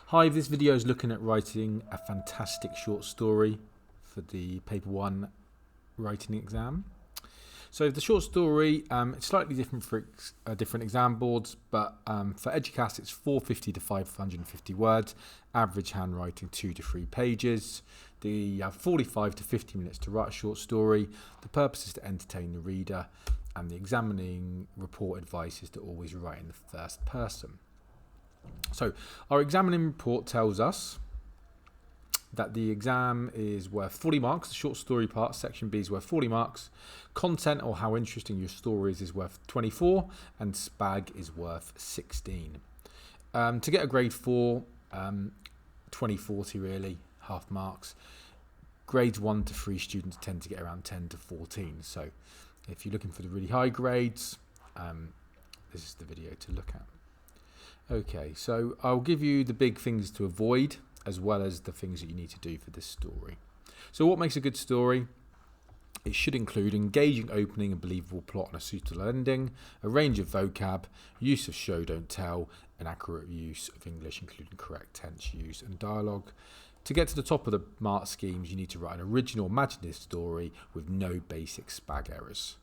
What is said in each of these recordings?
Hi, this video is looking at writing a fantastic short story for the paper 1 writing exam. So the short story, it's slightly different for different exam boards, but for EDUCAS it's 450 to 550 words, average handwriting 2 to 3 pages. You have 45 to 50 minutes to write a short story. The purpose is to entertain the reader, and the examining report advice is to always write in the first person. So our examining report tells us that the exam is worth 40 marks. The short story part, section B, is worth 40 marks. Content, or how interesting your story is worth 24, and SPAG is worth 16. To get a grade 4, 20/40 really, half marks. Grades 1 to 3 students tend to get around 10 to 14. So if you're looking for the really high grades, this is the video to look at. Okay, so I'll give you the big things to avoid as well as the things that you need to do for this story. So what makes a good story? It should include engaging opening and believable plot and a suitable ending, a range of vocab, use of show don't tell, and accurate use of English including correct tense use and dialogue. To get to the top of the mark schemes, you need to write an original imaginative story with no basic SPAG errors.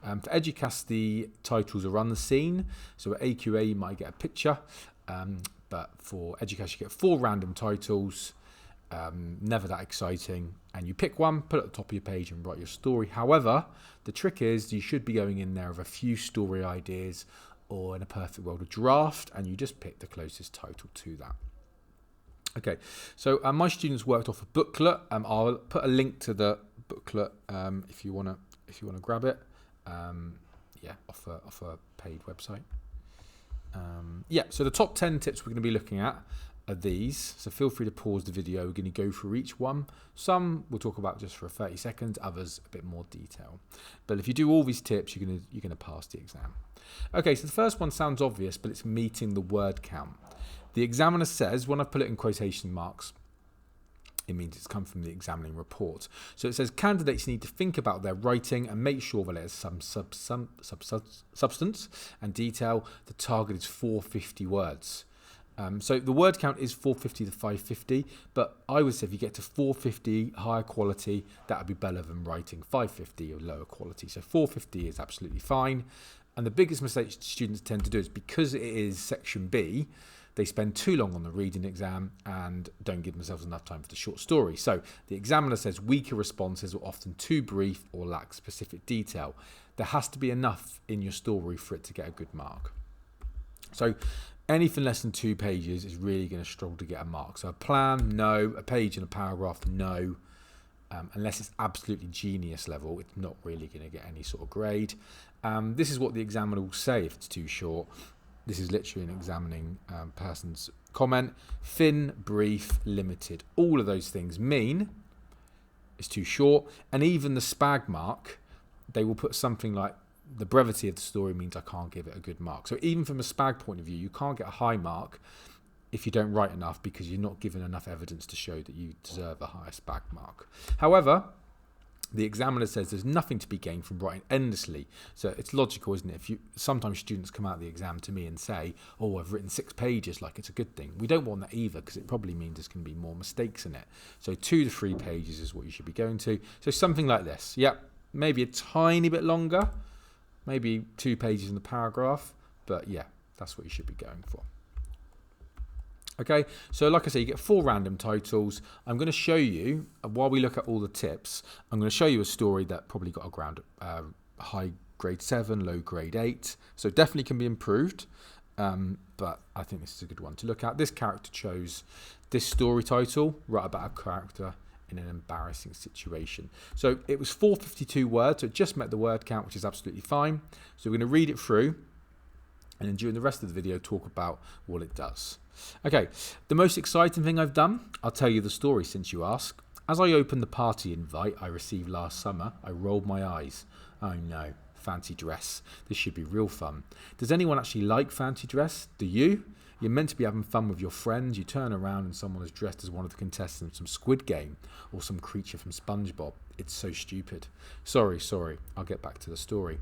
For EDUCAS, the titles are on the scene, so at AQA you might get a picture, but for EDUCAS you get 4 random titles, never that exciting, and you pick one, put it at the top of your page and write your story. However, the trick is you should be going in there with a few story ideas, or in a perfect world a draft, and you just pick the closest title to that. Okay, so my students worked off a booklet. I'll put a link to the booklet if you wanna grab it. Off a paid website. So the top 10 tips we're going to be looking at are these. So feel free to pause the video. We're going to go through each one. Some we'll talk about just for 30 seconds, others a bit more detail. But if you do all these tips, you're going to pass the exam. Okay, so the first one sounds obvious, but it's meeting the word count. The examiner says, when I put it in quotation marks, it means it's come from the examining report. So it says candidates need to think about their writing and make sure that it has some substance and detail. The target is 450 words. So the word count is 450 to 550, but I would say if you get to 450 higher quality, that would be better than writing 550 or lower quality. So 450 is absolutely fine. And the biggest mistake students tend to do is because it is section B, they spend too long on the reading exam and don't give themselves enough time for the short story. So the examiner says weaker responses are often too brief or lack specific detail. There has to be enough in your story for it to get a good mark. So anything less than 2 pages is really going to struggle to get a mark. So a plan, no. A page and a paragraph, no. Unless it's absolutely genius level, it's not really going to get any sort of grade. This is what the examiner will say if it's too short. This is literally an examining person's comment. Thin, brief, limited. All of those things mean it's too short. And even the SPAG mark, they will put something like the brevity of the story means I can't give it a good mark. So even from a SPAG point of view, you can't get a high mark if you don't write enough because you're not given enough evidence to show that you deserve a higher SPAG mark. However, the examiner says there's nothing to be gained from writing endlessly. So it's logical, isn't it? Sometimes students come out of the exam to me and say, oh, I've written 6 pages, like it's a good thing. We don't want that either because it probably means there's going to be more mistakes in it. So 2 to 3 pages is what you should be going to. So something like this. Yep, maybe a tiny bit longer, maybe 2 pages in the paragraph, but yeah, that's what you should be going for. Okay, so like I say, you get 4 random titles. I'm going to show you, while we look at all the tips, I'm going to show you a story that probably got a high grade 7, low grade 8. So definitely can be improved, but I think this is a good one to look at. This character chose this story title, write about a character in an embarrassing situation. So it was 452 words, so it just met the word count, which is absolutely fine. So we're going to read it through, and then during the rest of the video talk about what it does. Okay, the most exciting thing I've done, I'll tell you the story since you ask. As I opened the party invite I received last summer, I rolled my eyes. Oh no, fancy dress. This should be real fun. Does anyone actually like fancy dress? Do you? You're meant to be having fun with your friends. You turn around and someone is dressed as one of the contestants from Squid Game or some creature from SpongeBob. It's so stupid. Sorry, I'll get back to the story.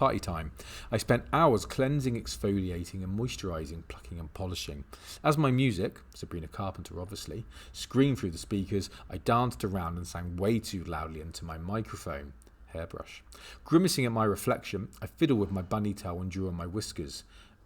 party time. I spent hours cleansing, exfoliating and moisturising, plucking and polishing. As my music, Sabrina Carpenter obviously, screamed through the speakers, I danced around and sang way too loudly into my microphone. Hairbrush. Grimacing at my reflection, I fiddled with my bunny tail and drew on my whiskers.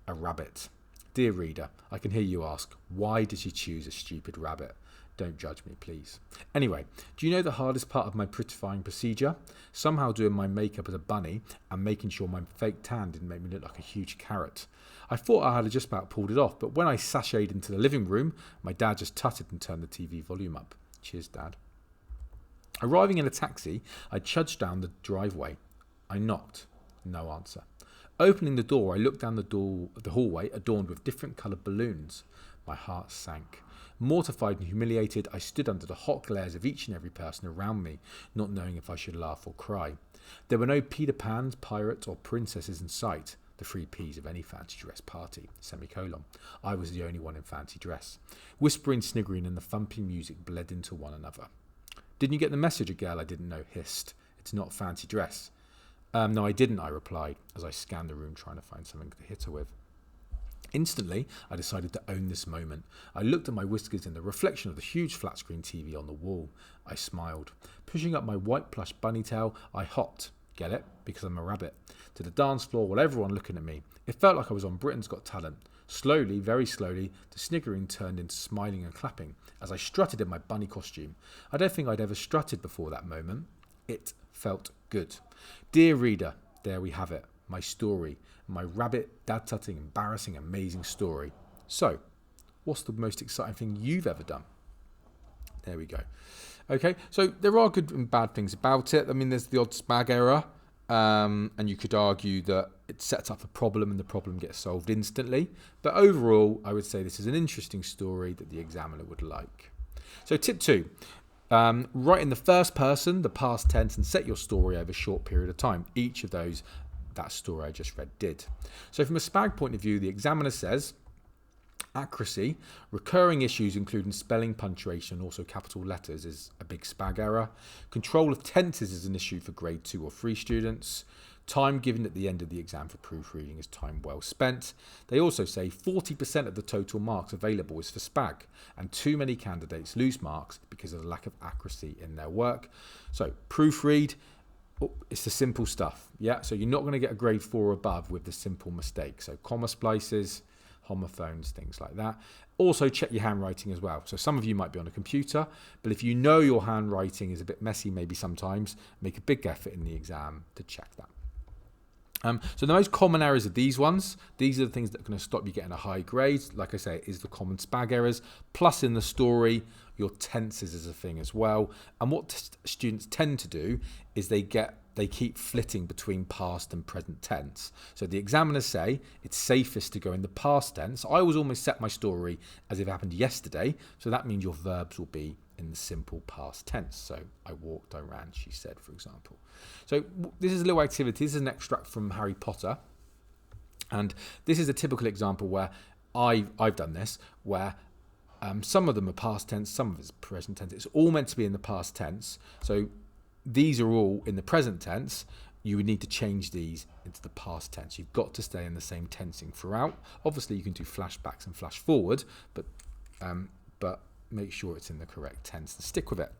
A rabbit. Dear reader, I can hear you ask, why did she choose a stupid rabbit? Don't judge me, please. Anyway, do you know the hardest part of my prettifying procedure? Somehow doing my makeup as a bunny and making sure my fake tan didn't make me look like a huge carrot. I thought I had just about pulled it off, but when I sashayed into the living room, my dad just tutted and turned the TV volume up. Cheers, Dad. Arriving in a taxi, I trudged down the driveway. I knocked. No answer. Opening the door, I looked down the hallway adorned with different coloured balloons. My heart sank. Mortified and humiliated, I stood under the hot glares of each and every person around me, not knowing if I should laugh or cry. There were no Peter Pans, pirates or princesses in sight, the 3 Ps of any fancy dress party, semicolon. I was the only one in fancy dress. Whispering, sniggering and the thumping music bled into one another. Didn't you get the message? A girl I didn't know hissed. It's not fancy dress. No, I didn't, I replied, as I scanned the room trying to find something to hit her with. Instantly, I decided to own this moment. I looked at my whiskers in the reflection of the huge flat-screen TV on the wall. I smiled. Pushing up my white plush bunny tail, I hopped, get it, because I'm a rabbit, to the dance floor while everyone looking at me. It felt like I was on Britain's Got Talent. Slowly, very slowly, the sniggering turned into smiling and clapping as I strutted in my bunny costume. I don't think I'd ever strutted before that moment. It felt good. Dear reader, there we have it. My story. My rabbit, dad-tutting, embarrassing, amazing story. So, what's the most exciting thing you've ever done? There we go. Okay, so there are good and bad things about it. I mean, there's the odd SPAG error, and you could argue that it sets up a problem and the problem gets solved instantly. But overall, I would say this is an interesting story that the examiner would like. So tip 2. Write in the first person, the past tense, and set your story over a short period of time. Each of those, that story I just read, did. So from a SPAG point of view, the examiner says accuracy, recurring issues including spelling, punctuation, and also capital letters is a big SPAG error. Control of tenses is an issue for grade 2 or 3 students. Time given at the end of the exam for proofreading is time well spent. They also say 40% of the total marks available is for SPAG, and too many candidates lose marks because of the lack of accuracy in their work. So proofread, it's the simple stuff, yeah? So you're not going to get a grade 4 or above with the simple mistakes. So comma splices, homophones, things like that. Also check your handwriting as well. So some of you might be on a computer, but if you know your handwriting is a bit messy maybe sometimes, make a big effort in the exam to check that. So the most common errors are these ones. These are the things that are going to stop you getting a high grade. Like I say, is the common SPAG errors. Plus in the story, your tenses is a thing as well. And what students tend to do is they keep flitting between past and present tense. So the examiners say it's safest to go in the past tense. I always almost set my story as if it happened yesterday. So that means your verbs will be in the simple past tense. So I walked, I ran, she said, for example. So this is a little activity. This is an extract from Harry Potter. And this is a typical example where I've done this, where some of them are past tense, some of it's present tense. It's all meant to be in the past tense. So these are all in the present tense. You would need to change these into the past tense. You've got to stay in the same tensing throughout. Obviously, you can do flashbacks and flash forward, but make sure it's in the correct tense and stick with it.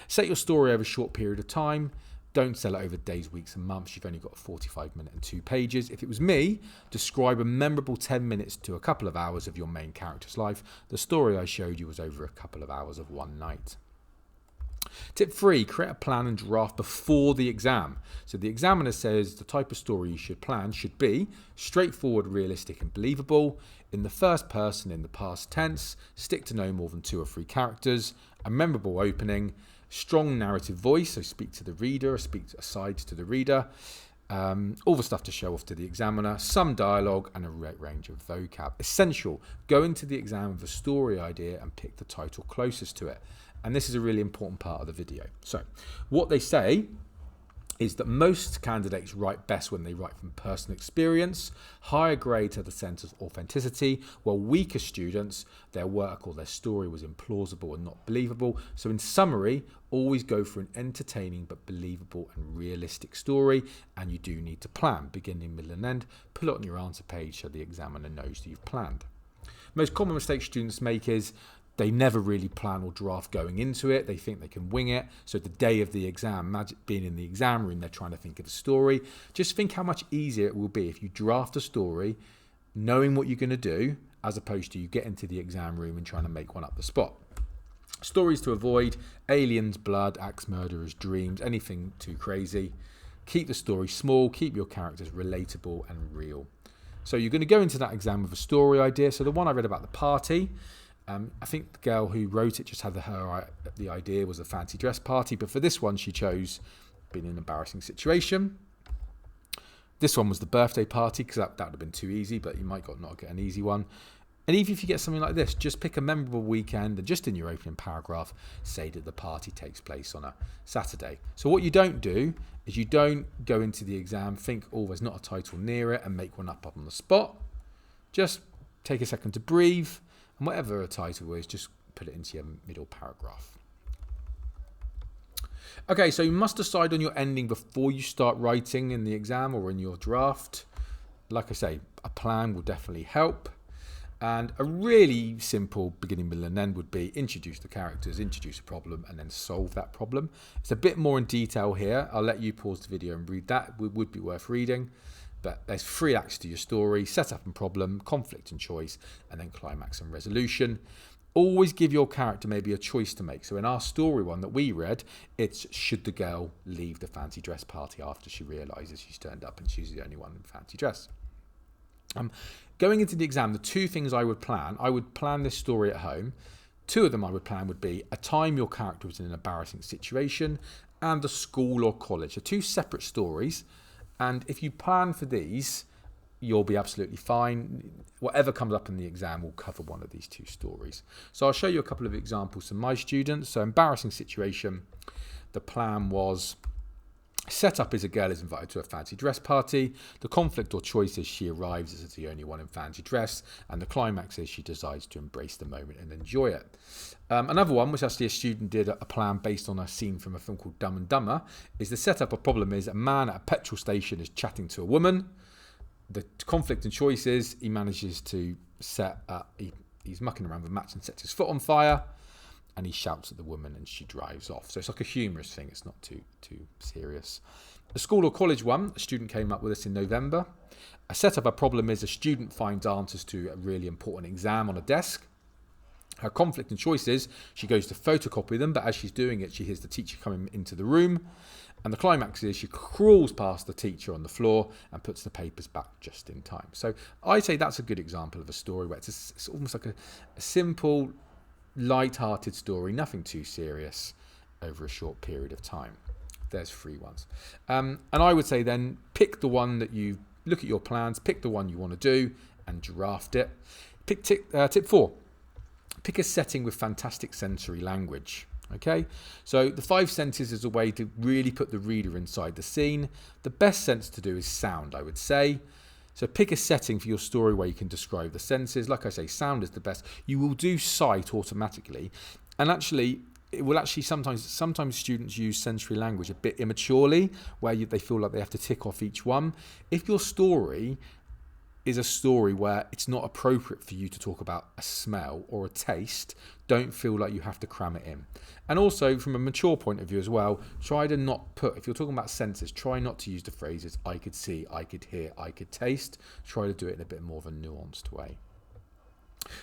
Set your story over a short period of time. Don't sell it over days, weeks and months. You've only got a 45-minute and 2 pages. If it was me, describe a memorable 10 minutes to a couple of hours of your main character's life. The story I showed you was over a couple of hours of one night. Tip 3, create a plan and draft before the exam. So the examiner says the type of story you should plan should be straightforward, realistic and believable, in the first person in the past tense, stick to no more than 2 or 3 characters, a memorable opening, strong narrative voice, so speak to the reader, speak aside to the reader, all the stuff to show off to the examiner, some dialogue and a range of vocab. Essential, go into the exam with a story idea and pick the title closest to it. And this is a really important part of the video. So what they say is that most candidates write best when they write from personal experience. Higher grades have the sense of authenticity, while weaker students, their work or their story was implausible and not believable. So in summary, always go for an entertaining but believable and realistic story, and you do need to plan, beginning, middle and end. Put it on your answer page so the examiner knows that you've planned. Most common mistake students make is they never really plan or draft going into it. They think they can wing it. So the day of the exam, imagine being in the exam room, they're trying to think of a story. Just think how much easier it will be if you draft a story, knowing what you're going to do, as opposed to you get into the exam room and trying to make one up the spot. Stories to avoid: aliens, blood, axe murderers, dreams, anything too crazy. Keep the story small, keep your characters relatable and real. So you're going to go into that exam with a story idea. So the one I read about the party, I think the girl who wrote it just had the idea was a fancy dress party, but for this one she chose being in an embarrassing situation. This one was the birthday party, because that would have been too easy, but you might not get an easy one. And even if you get something like this, just pick a memorable weekend and just in your opening paragraph say that the party takes place on a Saturday. So what you don't do is you don't go into the exam, think, oh, there's not a title near it, and make one up on the spot. Just take a second to breathe, and whatever a title is, just put it into your middle paragraph. Okay, so you must decide on your ending before you start writing in the exam or in your draft. Like I say, a plan will definitely help. And a really simple beginning, middle and end would be introduce the characters, introduce a problem, and then solve that problem. It's a bit more in detail here. I'll let you pause the video and read that. It would be worth reading. But there's 3 acts to your story: setup and problem, conflict and choice, and then climax and resolution. Always give your character maybe a choice to make. So in our story one that we read, it's should the girl leave the fancy dress party after she realises she's turned up and she's the only one in fancy dress. Going into the exam, the 2 things I would plan this story at home. 2 of them I would plan would be a time your character was in an embarrassing situation and a school or college. So 2 separate stories. And if you plan for these, you'll be absolutely fine. Whatever comes up in the exam will cover one of these 2 stories. So I'll show you a couple of examples from my students. So embarrassing situation, the plan was: setup is a girl is invited to a fancy dress party. The conflict or choice is she arrives as the only one in fancy dress. And the climax is she decides to embrace the moment and enjoy it. Another one, which actually a student did a plan based on a scene from a film called Dumb and Dumber, is the setup. A problem is a man at a petrol station is chatting to a woman. The conflict and choice is he manages to he's mucking around with a match and sets his foot on fire. And he shouts at the woman and she drives off. So it's like a humorous thing. It's not too serious. The school or college one, a student came up with this in November. A setup, a problem is a student finds answers to a really important exam on a desk. Her conflict and choice is she goes to photocopy them, but as she's doing it, she hears the teacher coming into the room. And the climax is she crawls past the teacher on the floor and puts the papers back just in time. So I'd say that's a good example of a story where it's almost like a simple, light-hearted story, nothing too serious, over a short period of time. There's 3 ones. And I would say then pick the one that you look at your plans, pick the one you want to do and draft it. Tip 4, pick a setting with fantastic sensory language. Okay, so the 5 senses is a way to really put the reader inside the scene. The best sense to do is sound, I would say. So pick a setting for your story where you can describe the senses. Like I say, sound is the best. You will do sight automatically. And actually, it will actually sometimes students use sensory language a bit immaturely, where they feel like they have to tick off each one. If your story is a story where it's not appropriate for you to talk about a smell or a taste, don't feel like you have to cram it in. And also from a mature point of view as well, try to not put, if you're talking about senses, try not to use the phrases I could see, I could hear, I could taste. Try to do it in a bit more of a nuanced way.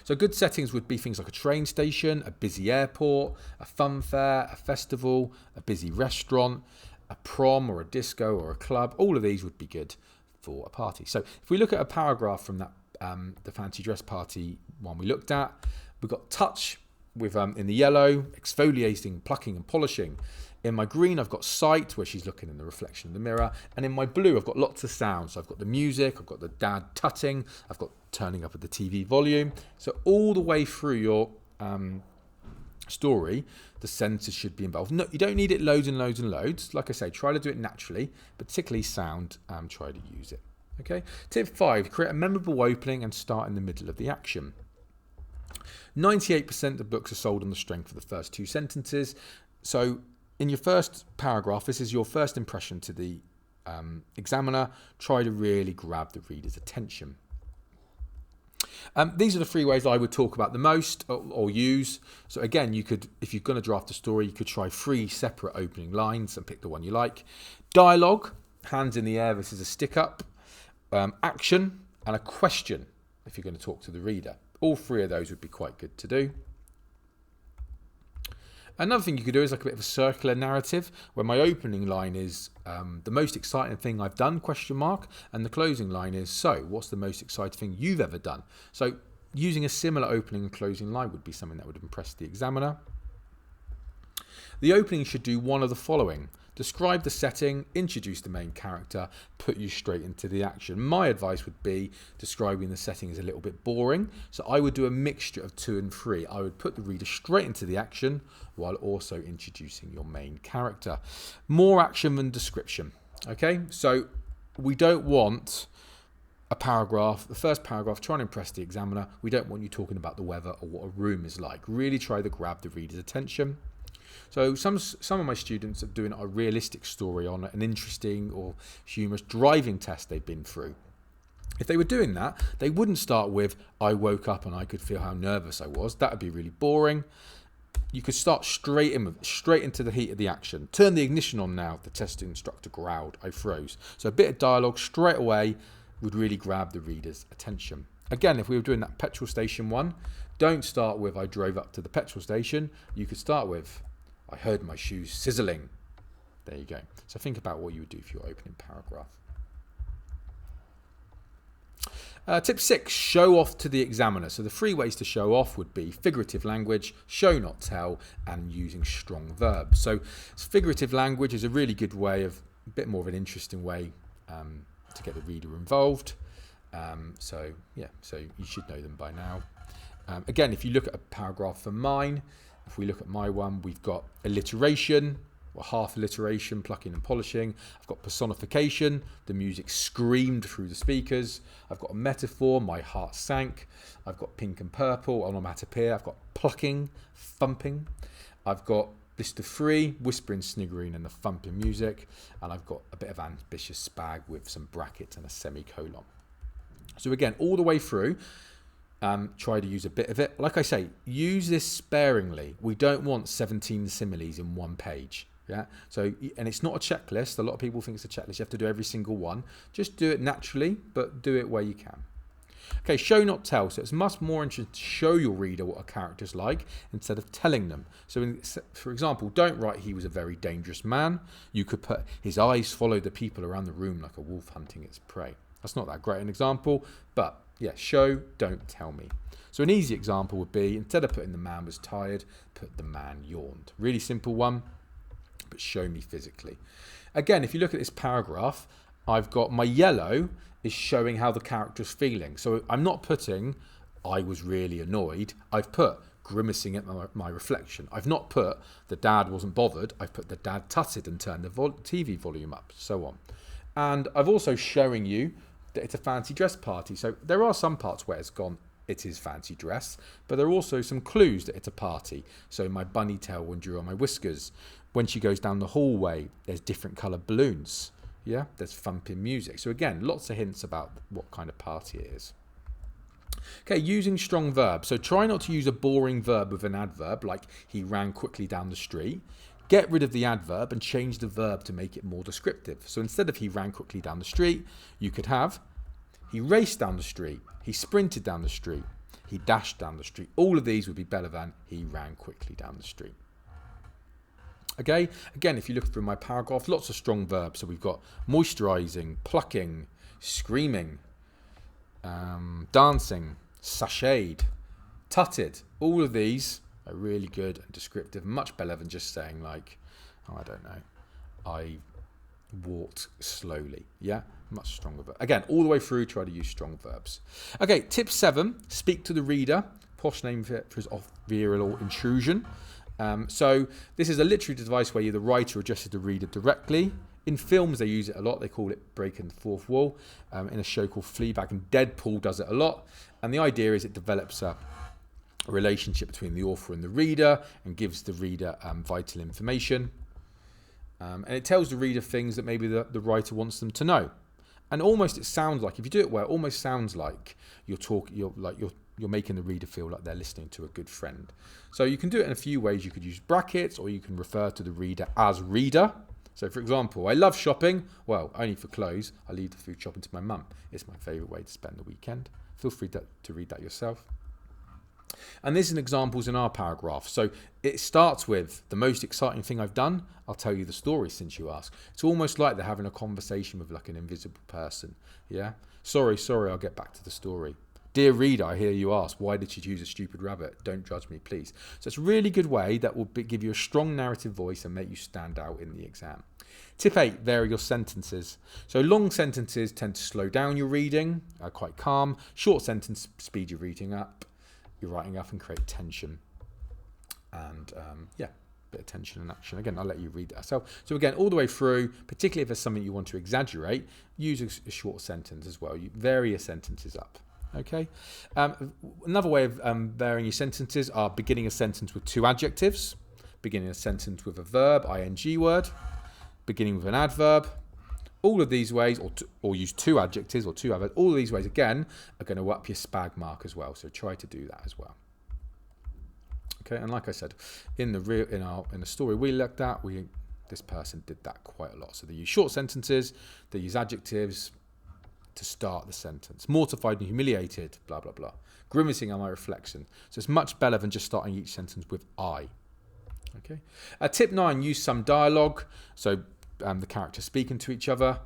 So good settings would be things like a train station, a busy airport, a fun fair, a festival, a busy restaurant, a prom or a disco or a club. All of these would be good for a party. So if we look at a paragraph from that the fancy dress party one we looked at, we've got touch with in the yellow, exfoliating, plucking and polishing. In my green, I've got sight, where she's looking in the reflection of the mirror. And in my blue, I've got lots of sounds. So I've got the music, I've got the dad tutting, I've got turning up at the TV volume. So all the way through your story, the sentence should be involved. No, you don't need it loads and loads and loads. Like I say, try to do it naturally, particularly sound, try to use it. Okay. Tip 5, create a memorable opening and start in the middle of the action. 98% of books are sold on the strength of the first 2 sentences. So in your first paragraph, this is your first impression to the examiner. Try to really grab the reader's attention. These are the 3 ways I would talk about the most or use. So again, you could, if you're going to draft a story, you could try 3 separate opening lines and pick the one you like. Dialogue, hands in the air, this is a stick up. Action and a question if you're going to talk to the reader. All 3 of those would be quite good to do. Another thing you could do is like a bit of a circular narrative where my opening line is the most exciting thing I've done, ? And the closing line is, so what's the most exciting thing you've ever done? So using a similar opening and closing line would be something that would impress the examiner. The opening should do one of the following. Describe the setting, introduce the main character, put you straight into the action. My advice would be describing the setting is a little bit boring, so I would do a mixture of 2 and 3. I would put the reader straight into the action while also introducing your main character. More action than description. Okay, so we don't want a paragraph, the first paragraph, trying to impress the examiner. We don't want you talking about the weather or what a room is like. Really try to grab the reader's attention. So some of my students are doing a realistic story on an interesting or humorous driving test they've been through. If they were doing that, they wouldn't start with, I woke up and I could feel how nervous I was. That would be really boring. You could start straight into the heat of the action. Turn the ignition on now, the test instructor growled. I froze. So a bit of dialogue straight away would really grab the reader's attention. Again, if we were doing that petrol station one, don't start with, I drove up to the petrol station. You could start with, I heard my shoes sizzling. There you go. So think about what you would do for your opening paragraph. Tip 6, show off to the examiner. So the 3 ways to show off would be figurative language, show not tell, and using strong verbs. So figurative language is a really good way of, a bit more of an interesting way to get the reader involved. So you should know them by now. Again, if you look at a paragraph for mine, if we look at my one, we've got alliteration, or half alliteration, plucking and polishing. I've got personification, the music screamed through the speakers. I've got a metaphor, my heart sank. I've got pink and purple, onomatopoeia. I've got plucking, thumping. I've got list of 3, whispering, sniggering, and the thumping music. And I've got a bit of ambitious SPAG with some brackets and a semicolon. So again, all the way through, try to use a bit of it. Like I say, use this sparingly. We don't want 17 similes in one page. Yeah. So, and it's not a checklist. A lot of people think it's a checklist. You have to do every single one. Just do it naturally, but do it where you can. Okay, show not tell. So it's much more interesting to show your reader what a character's like instead of telling them. So for example, don't write he was a very dangerous man. You could put his eyes followed the people around the room like a wolf hunting its prey. That's not that great an example, but yeah, show, don't tell me. So an easy example would be, instead of putting the man was tired, put the man yawned. Really simple one, but show me physically. Again, if you look at this paragraph, I've got my yellow is showing how the character's feeling. So I'm not putting, I was really annoyed. I've put grimacing at my reflection. I've not put the dad wasn't bothered. I've put the dad tutted and turned the TV volume up, so on. And I've also showing you that it's a fancy dress party. So there are some parts where it's gone, it is fancy dress, but there are also some clues that it's a party. So my bunny tail will draw on my whiskers. When she goes down the hallway, there's different coloured balloons. Yeah, there's thumping music. So again, lots of hints about what kind of party it is. Okay, using strong verbs. So try not to use a boring verb with an adverb, like he ran quickly down the street. Get rid of the adverb and change the verb to make it more descriptive. So instead of he ran quickly down the street, you could have he raced down the street, he sprinted down the street, he dashed down the street. All of these would be better than he ran quickly down the street. Okay, again, if you look through my paragraph, lots of strong verbs. So we've got moisturising, plucking, screaming, dancing, sashayed, tutted. All of these are really good and descriptive, much better than just saying like, oh, I don't know, I walked slowly. Yeah, much stronger. Again, all the way through, try to use strong verbs. Okay, tip 7, speak to the reader. posh name for it is authorial or intrusion. So this is a literary device where the writer addresses the reader directly. In films, they use it a lot. They call it breaking the fourth wall. In a show called Fleabag, and Deadpool does it a lot. And the idea is it develops a relationship between the author and the reader and gives the reader vital information. And it tells the reader things that maybe the writer wants them to know. And almost it sounds like, if you do it well, it almost sounds like you're making the reader feel like they're listening to a good friend. So you can do it in a few ways. You could use brackets, or you can refer to the reader as reader. So for example, I love shopping. Well, only for clothes. I leave the food shopping to my mum. It's my favourite way to spend the weekend. Feel free to read that yourself. And there's some examples in our paragraph. So it starts with the most exciting thing I've done. I'll tell you the story since you ask. It's almost like they're having a conversation with like an invisible person. Yeah. Sorry, I'll get back to the story. Dear reader, I hear you ask, why did she choose a stupid rabbit? Don't judge me, please. So it's a really good way that will give you a strong narrative voice and make you stand out in the exam. Tip 8, vary your sentences. So long sentences tend to slow down your reading, are quite calm. Short sentences speed your writing up and create tension. And bit of tension and action. Again, I'll let you read that yourself. So again, all the way through, particularly if there's something you want to exaggerate, use a short sentence as well. You vary your sentences up. Okay. Another way of varying your sentences are beginning a sentence with two adjectives, beginning a sentence with a verb, ing word, beginning with an adverb. All of these ways, or use two adjectives or two adverbs. All of these ways, again, are going to up your SPAG mark as well. So try to do that as well. Okay. And like I said, in the story we looked at, this person did that quite a lot. So they use short sentences, they use adjectives to start the sentence. Mortified and humiliated, blah, blah, blah. Grimacing on my reflection. So it's much better than just starting each sentence with I. Okay. Tip 9, use some dialogue. So the characters speaking to each other.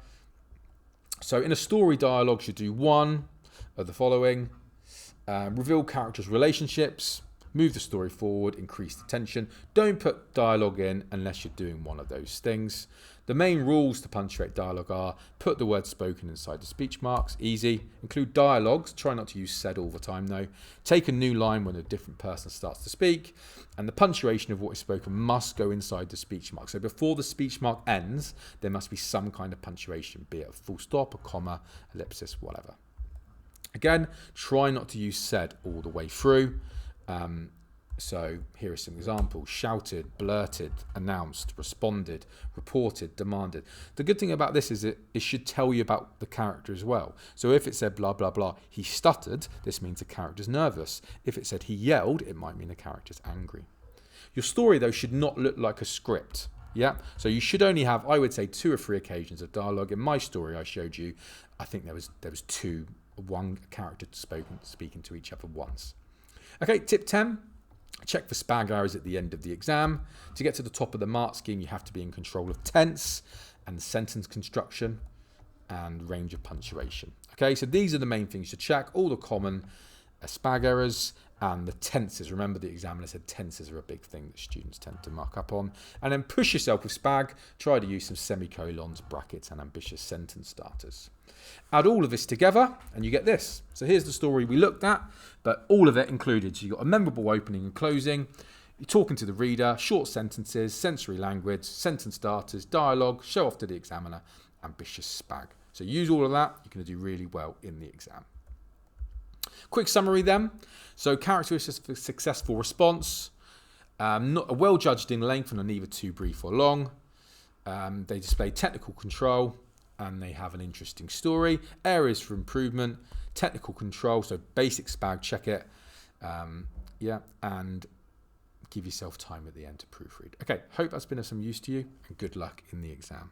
So in a story, dialogue should do one of the following. Reveal characters' relationships. Move the story forward, increase the tension. Don't put dialogue in unless you're doing one of those things. The main rules to punctuate dialogue are put the word spoken inside the speech marks, easy. Include dialogues, try not to use said all the time though. Take a new line when a different person starts to speak. And the punctuation of what is spoken must go inside the speech mark. So before the speech mark ends, there must be some kind of punctuation, be it a full stop, a comma, ellipsis, whatever. Again, try not to use said all the way through. So here are some examples. Shouted, blurted, announced, responded, reported, demanded. The good thing about this is it should tell you about the character as well. So if it said blah, blah, blah, he stuttered, this means the character's nervous. If it said he yelled, it might mean the character's angry. Your story, though, should not look like a script. Yeah, so you should only have, I would say, 2 or 3 occasions of dialogue. In my story I showed you, I think there was 2, one character speaking to each other once. Okay, tip 10. Check for SPAG errors at the end of the exam. To get to the top of the mark scheme, you have to be in control of tense and sentence construction and range of punctuation. Okay, so these are the main things to check. All the common SPAG errors and the tenses. Remember, the examiner said tenses are a big thing that students tend to mark up on. And then push yourself with SPAG. Try to use some semicolons, brackets, and ambitious sentence starters. Add all of this together and you get this. So here's the story we looked at, but all of it included. So you've got a memorable opening and closing. You're talking to the reader, short sentences, sensory language, sentence starters, dialogue, show off to the examiner, ambitious SPAG. So use all of that. You're going to do really well in the exam. Quick summary then. So characteristics of successful response. Not well judged in length and are neither too brief or long. They display technical control and they have an interesting story. Areas for improvement, technical control, so basic SPAG, check it. And give yourself time at the end to proofread. Okay, hope that's been of some use to you and good luck in the exam.